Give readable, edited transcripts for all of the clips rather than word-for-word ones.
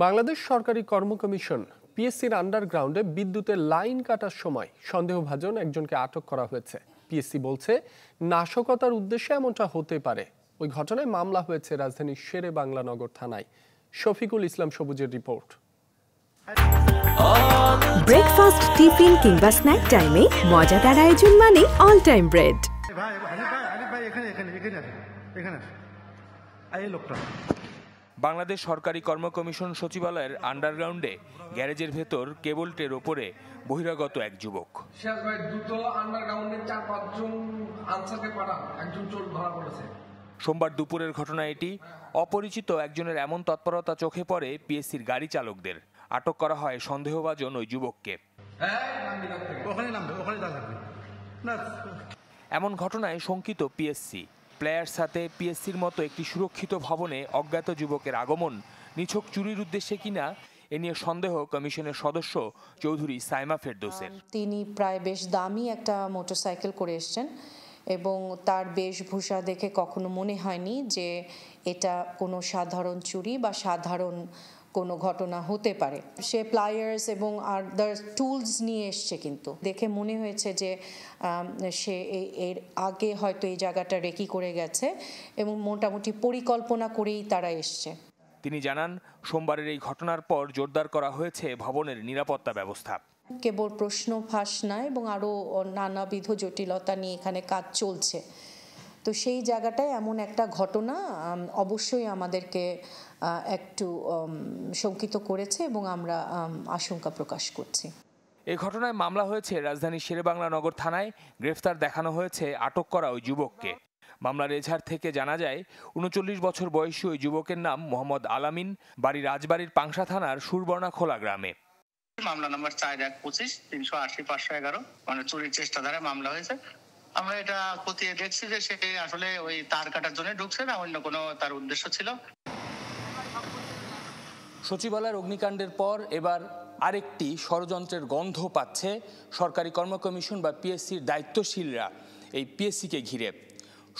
বাংলাদেশ সরকারি কর্ম কমিশন পিএসসির আন্ডারগ্রাউন্ডে বিদ্যুতের লাইন কাটার সময় সন্দেহভাজন একজনকে আটক করা হয়েছে। পিএসসি বলছে নাশকতার উদ্দেশ্যে এমনটা হতে পারে। ওই ঘটনায় মামলা হয়েছে রাজধানীর শেরেবাংলা নগর থানায়। শফিকুল ইসলাম সবুজের রিপোর্ট। ব্রেকফাস্ট, টিফিন কিংবা স্ন্যাক টাইমে মজাদার আয়োজন মানে অল টাইম ব্রেড। বাংলাদেশ সরকারি কর্ম কমিশন সচিবালয়ের আন্ডারগ্রাউন্ডে গ্যারেজের ভেতর কেবল ট্রের ওপরে বহিরাগত এক যুবক। সোমবার দুপুরের ঘটনা এটি। অপরিচিত একজনের এমন তৎপরতা চোখে পড়ে পিএসসির গাড়ি চালকদের। আটক করা হয় সন্দেহভাজন ওই যুবককে। এমন ঘটনায় শঙ্কিত পিএসসি। প্লেয়ার সাথে পিএসসির মতো একটি সুরক্ষিত ভবনে অজ্ঞাত যুবকের আগমন নিছক চুরির উদ্দেশ্যে কিনা এ নিয়ে সন্দেহ কমিশনের সদস্য চৌধুরী সাইমা ফেরদৌসের। তিনি প্রায় বেশ দামি একটা মোটরসাইকেল করে এসছেন এবং তার বেশভূষা দেখে কখনো মনে হয়নি যে এটা কোনো সাধারণ চুরি বা সাধারণ কোনো ঘটনা হতে পারে। সে প্লায়ার্স এবং আদার টুলস নিয়ে এসছে, কিন্তু দেখে মনে হয়েছে যে সে এর আগে হয়তো এই জায়গাটা রেকি করে গেছে এবং মোটামুটি পরিকল্পনা করেই তারা এসছে। তিনি জানান, সোমবারের এই ঘটনার পর জোরদার করা হয়েছে ভবনের নিরাপত্তা ব্যবস্থা। কেবল প্রশ্ন ফাঁস নয় এবং আরও নানাবিধ জটিলতা নিয়ে এখানে কাজ চলছে। তো সেই জায়গাটায় এমন একটা ঘটনা অবশ্যই আমাদেরকে একটু শঙ্কিত করেছে এবং আমরা আশঙ্কা প্রকাশ করছি। এই ঘটনায় মামলা হয়েছে রাজধানীর শেরেবাংলা নগর থানায়। গ্রেফতার দেখানো হয়েছে আটক করা ওই যুবককে। মামলার এজাহার থেকে জানা যায় ৩৯ বছর বয়সী ওই যুবকের নাম মোহাম্মদ আলামিন, বাড়ি রাজবাড়ির পাংশা থানার সুরবর্ণা খোলা গ্রামে। মামলা নম্বর ৪-১-২৫-৩৮-১১ মানে চুরির চেষ্টা ধারায় মামলা হয়েছে। আমরা এটা খতিয়ে দেখছি যে সে আসলে ওই তার কাটার জন্য ঢুকছে না অন্য কোনো তার উদ্দেশ্য ছিল। সচিবালয়ের অগ্নিকাণ্ডের পর এবার আরেকটি ষড়যন্ত্রের গন্ধ পাচ্ছে সরকারি কর্ম কমিশন বা পিএসসির দায়িত্বশীলরা এই পিএসসিকে ঘিরে।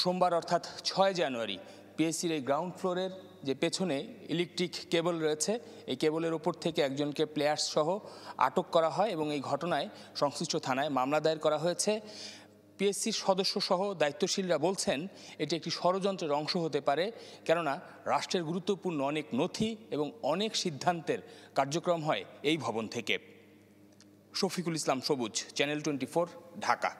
সোমবার অর্থাৎ ৬ জানুয়ারি পিএসসির এই গ্রাউন্ড ফ্লোরের যে পেছনে ইলেকট্রিক কেবল রয়েছে, এই কেবলের ওপর থেকে একজনকে প্লেয়ার্স সহ আটক করা হয় এবং এই ঘটনায় সংশ্লিষ্ট থানায় মামলা দায়ের করা হয়েছে। পিএসসির সদস্য সহ দায়িত্বশীলরা বলছেন এটি একটি ষড়যন্ত্রের অংশ হতে পারে, কেননা রাষ্ট্রের গুরুত্বপূর্ণ অনেক নথি এবং অনেক সিদ্ধান্তের কার্যক্রম হয় এই ভবন থেকে। শফিকুল ইসলাম সবুজ, চ্যানেল 24, ঢাকা।